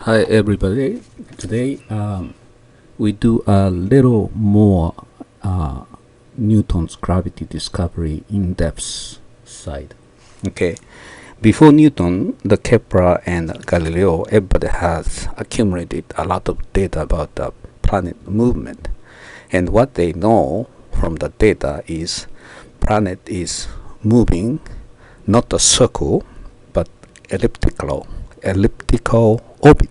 Hi everybody. Today we do a little more Newton's gravity discovery in depth side. Okay. Before Newton, the Kepler and Galileo, everybody has accumulated a lot of data about the planet movement. And what they know from the data is planet is moving not a circle but elliptical orbit.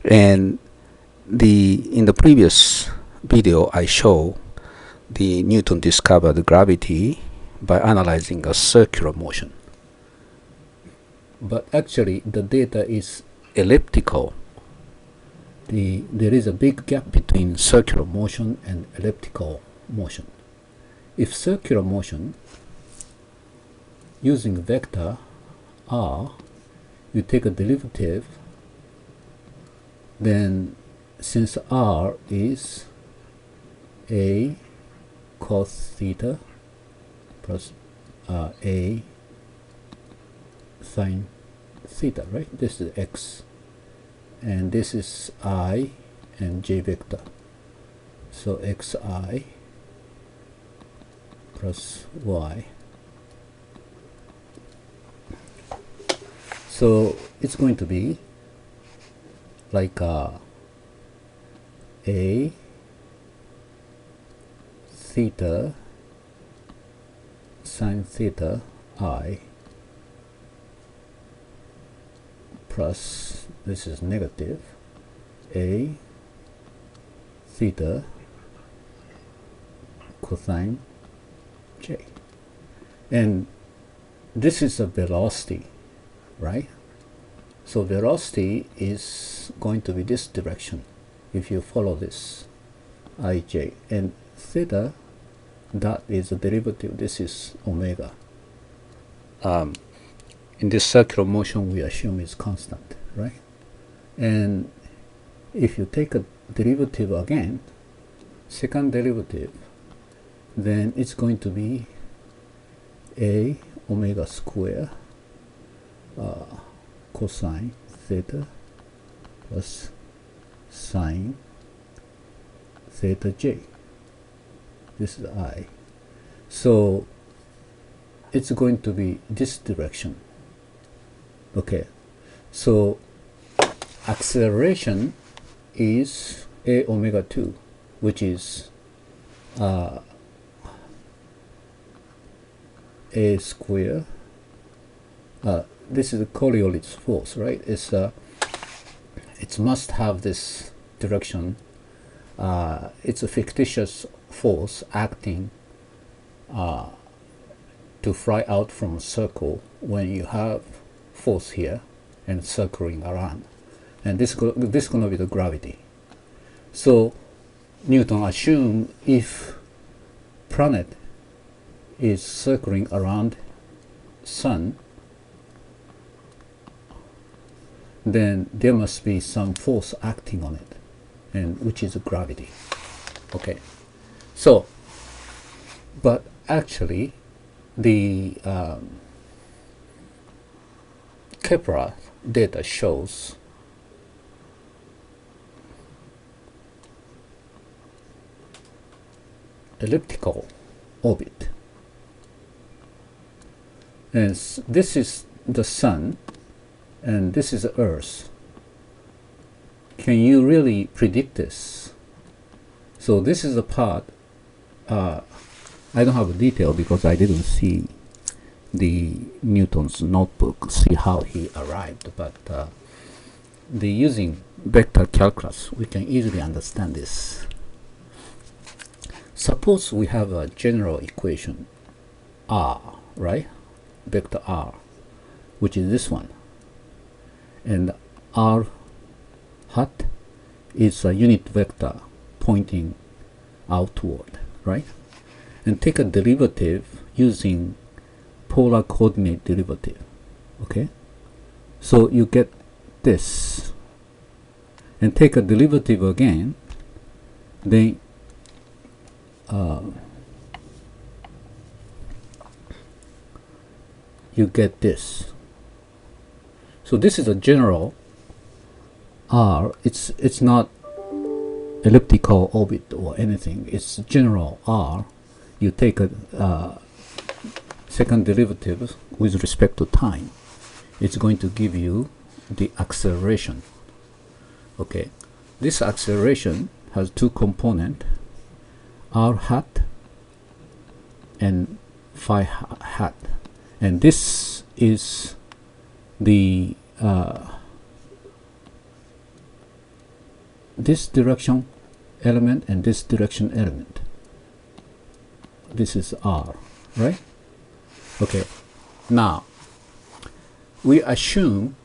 And in the previous video I show the Newton discovered gravity by analyzing a circular motion, but actually the data is elliptical. There is a big gap between circular motion and elliptical motion. If circular motion using vector r, you take a derivative, then since r is a cos theta plus a sine theta, right? This is x, and this is I and j vector. So xi plus y. So it's going to be like a theta sine theta I plus, this is negative, a theta cosine j. And this is a velocity, right? So velocity is going to be this direction if you follow this ij, and theta, that is a derivative, this is omega. In this circular motion we assume is constant, right? And if you take a derivative again, second derivative, then it's going to be a omega square cosine theta plus sine theta j. This is I. So it's going to be this direction. Okay, so acceleration is a omega 2, which is a square. This is a Coriolis force, right? It must have this direction. It's a fictitious force acting to fly out from a circle when you have force here and circling around, and this is going to be the gravity. So Newton assumed if planet is circling around sun, then there must be some force acting on it, and which is gravity. Okay, so but actually the Kepler data shows elliptical orbit, and this is the sun and this is the earth. Can you really predict this? So this is the part, I don't have a detail because I didn't see the Newton's notebook, see how he arrived, but using vector calculus we can easily understand this. Suppose we have a general equation r, right? Vector r, which is this one, and r hat is a unit vector pointing outward, right? And take a derivative using polar coordinate derivative. Okay, so you get this, and take a derivative again, then you get this. So this is a general R, it's not elliptical orbit or anything, it's general R. You take a second derivative with respect to time, it's going to give you the acceleration. Okay, this acceleration has two components, r hat and phi hat, and this is the this direction element and this direction element. This is r, right? Okay, now we assume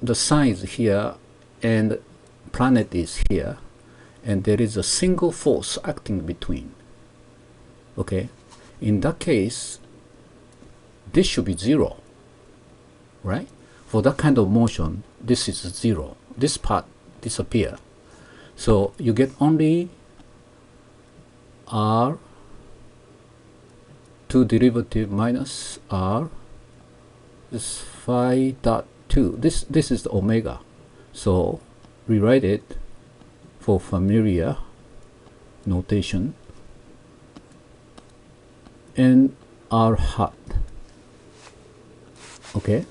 the sun is here and planet is here, and there is a single force acting between. Okay, in that case, this should be 0, right? For that kind of motion, this is 0. This part disappear. So you get only r 2 derivative minus r this phi dot 2. This is the omega. So rewrite it for familiar notation, and r hat. Okay,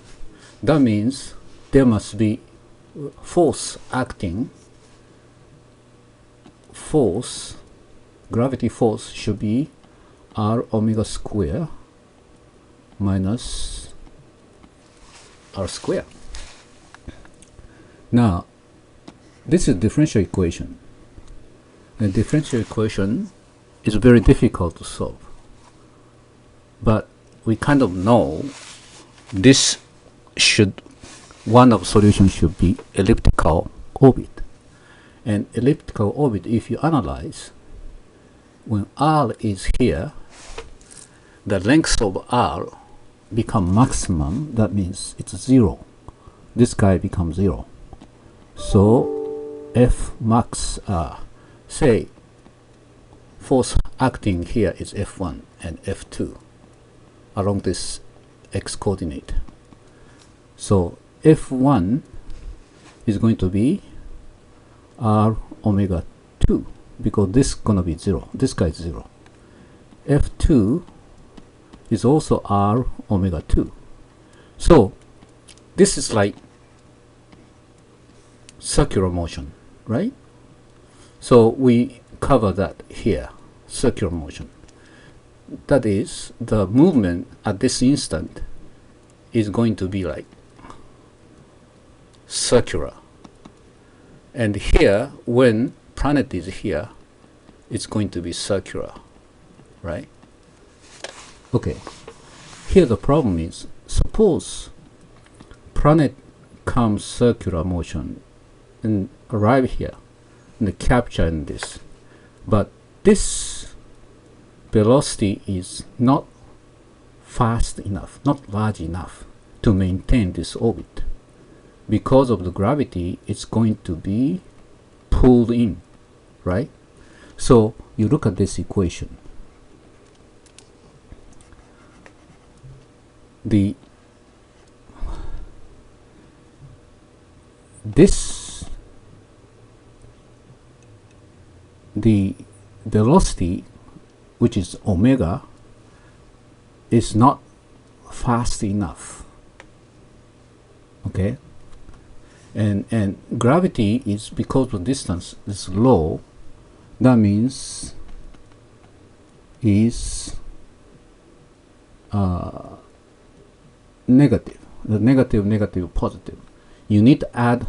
that means there must be force acting. Force, gravity force should be r omega square minus r square. Now this is differential equation. The differential equation is very difficult to solve, but we kind of know this should, one of solutions should be elliptical orbit. And elliptical orbit, if you analyze, when r is here, the length of r become maximum. That means it's 0. This guy becomes 0. So F max, say force acting here is F1 and F2 along this x coordinate. So F1 is going to be r omega 2, because this is gonna be 0. This guy is 0. F2 is also r omega 2. So this is like circular motion, right? So we cover that here, circular motion. That is, the movement at this instant is going to be like circular. And here, when planet is here, it's going to be circular, right? Okay, here the problem is, suppose planet comes circular motion and arrive here and capture in this, but this velocity is not fast enough, not large enough to maintain this orbit. Because of the gravity, it's going to be pulled in, right? So you look at this equation. The velocity, which is omega, is not fast enough. Okay, and gravity is, because the distance is low, that means is negative. The negative, negative, positive. You need to add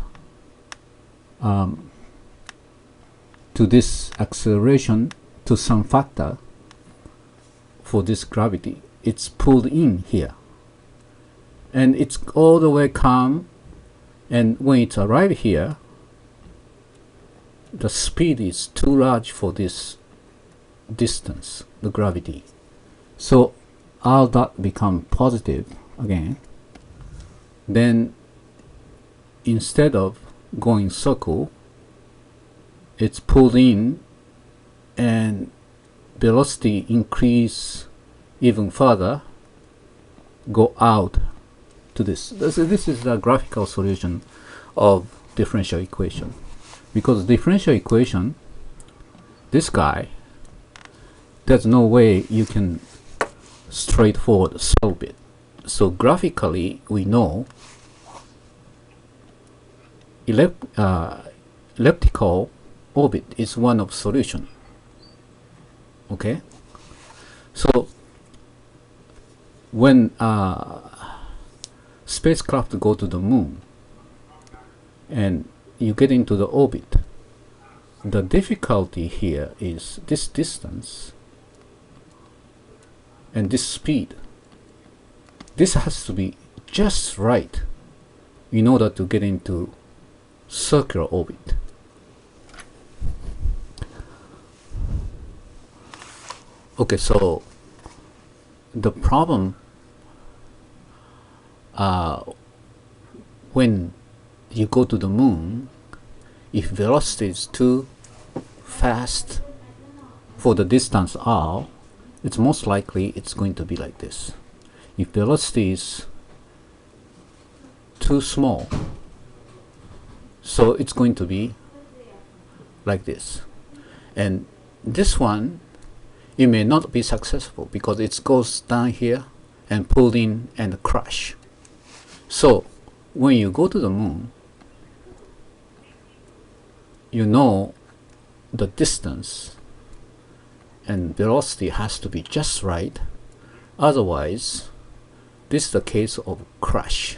to this acceleration to some factor for this gravity. It's pulled in here, and it's all the way come, and when it arrives here, the speed is too large for this distance, the gravity. So r dot become positive again. Then instead of going circle, it's pulled in, and velocity increase even further, go out to this. This is the graphical solution of differential equation, because differential equation, this guy, there's no way you can straightforward solve it. So graphically we know elliptical orbit is one of solution. Okay, so when spacecraft go to the moon and you get into the orbit, the difficulty here is this distance and this speed. This has to be just right in order to get into circular orbit. Okay, so the problem when you go to the moon, if velocity is too fast for the distance r, it's most likely it's going to be like this. If velocity is too small, so it's going to be like this. And this one, it may not be successful because it goes down here and pulled in and crash. So when you go to the moon, you know the distance and velocity has to be just right, otherwise this is the case of crash.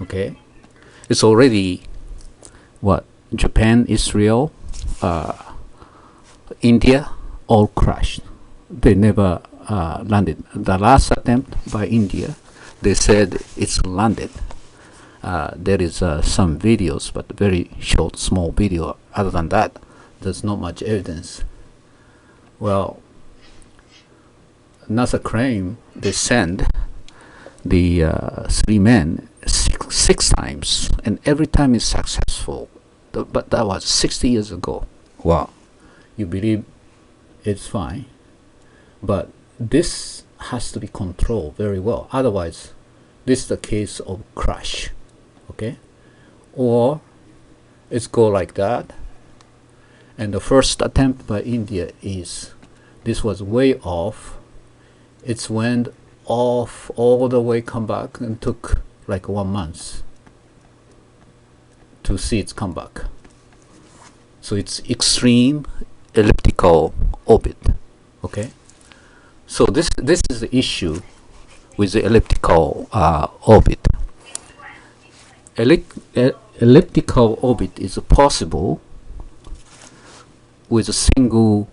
Okay, it's already what, Japan, Israel, India all crashed. They never landed. The last attempt by India, they said it's landed. There is some videos, but very short, small video. Other than that, there's not much evidence. Well, NASA claim they send the 3 men six times, and every time is successful. But that was 60 years ago. Wow, you believe it's fine, but this has to be controlled very well. Otherwise, this is the case of crash. Okay, or it's go like that. And the first attempt by India is, this was way off. It's went off all the way, come back, and took like 1 month to see its come back. So it's extreme elliptical orbit. Okay, so this is the issue with the elliptical orbit. Elliptical orbit is possible with a single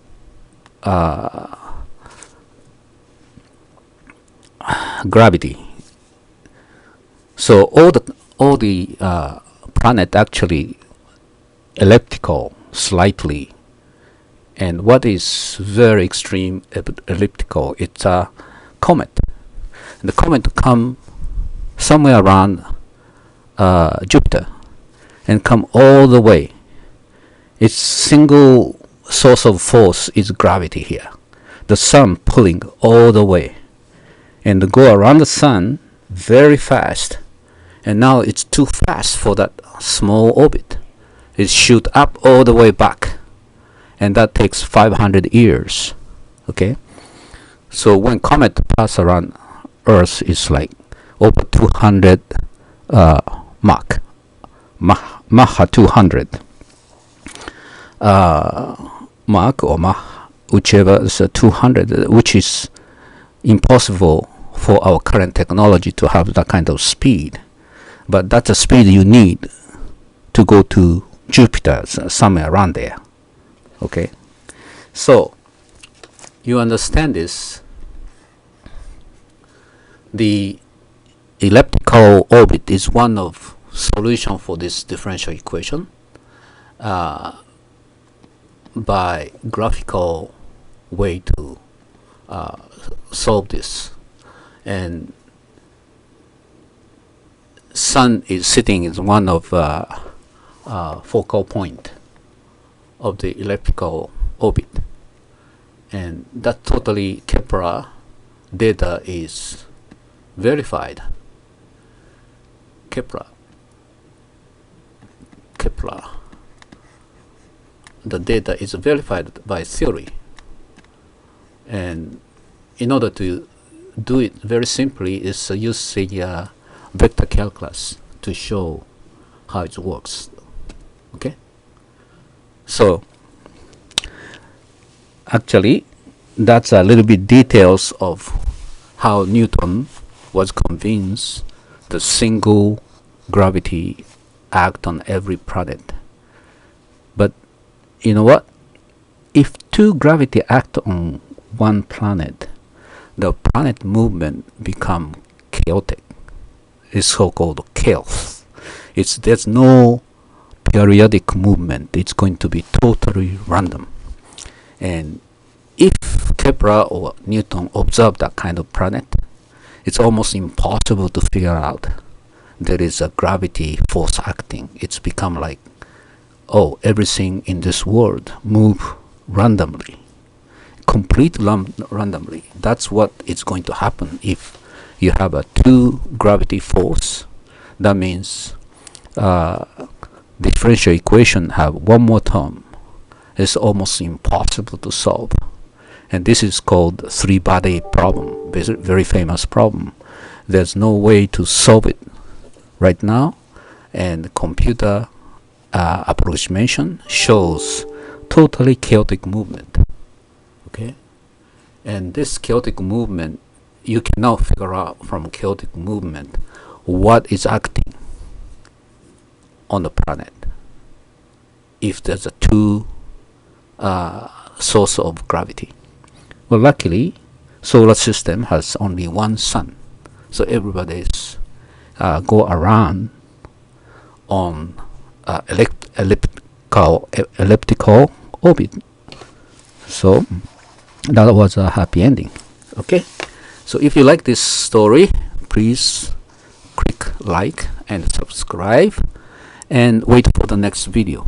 gravity. So all the planet actually elliptical slightly, and what is very extreme elliptical, it's a comet. And the comet come somewhere around Jupiter and come all the way. Its single source of force is gravity here. The sun pulling all the way, and go around the sun very fast. And now it's too fast for that small orbit. It shoot up all the way back, and that takes 500 years. Okay, so when comet pass around Earth, it's like over 200 Mach 200 Mach or Mach, whichever is 200, which is impossible for our current technology to have that kind of speed. But that's the speed you need to go to Jupiter, somewhere around there. Okay, so you understand this. The elliptical orbit is one of solution for this differential equation by graphical way to solve this. And sun is sitting is one of focal point of the elliptical orbit, and that totally Kepler data is verified. Kepler Kepler, the data is verified by theory. And in order to do it very simply is use the vector calculus to show how it works. Okay, so actually that's a little bit details of how Newton was convinced the single gravity act on every planet. But you know what, if two gravity act on one planet, the planet movement become chaotic. It's so-called chaos. There's no periodic movement. It's going to be totally random. And if Kepler or Newton observe that kind of planet, it's almost impossible to figure out there is a gravity force acting. It's become like, oh, everything in this world move randomly, complete randomly. That's what is going to happen if you have a two gravity force. That means differential equation have one more term. It's almost impossible to solve. And this is called three-body problem, very famous problem. There's no way to solve it right now, and computer approximation shows totally chaotic movement. Okay, and this chaotic movement, you can now figure out from chaotic movement what is acting on the planet if there's a two source of gravity. Well, luckily solar system has only one sun, so everybody's go around on elliptical orbit. So that was a happy ending. Okay, so if you like this story, please click like and subscribe and wait for the next video.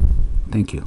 Thank you.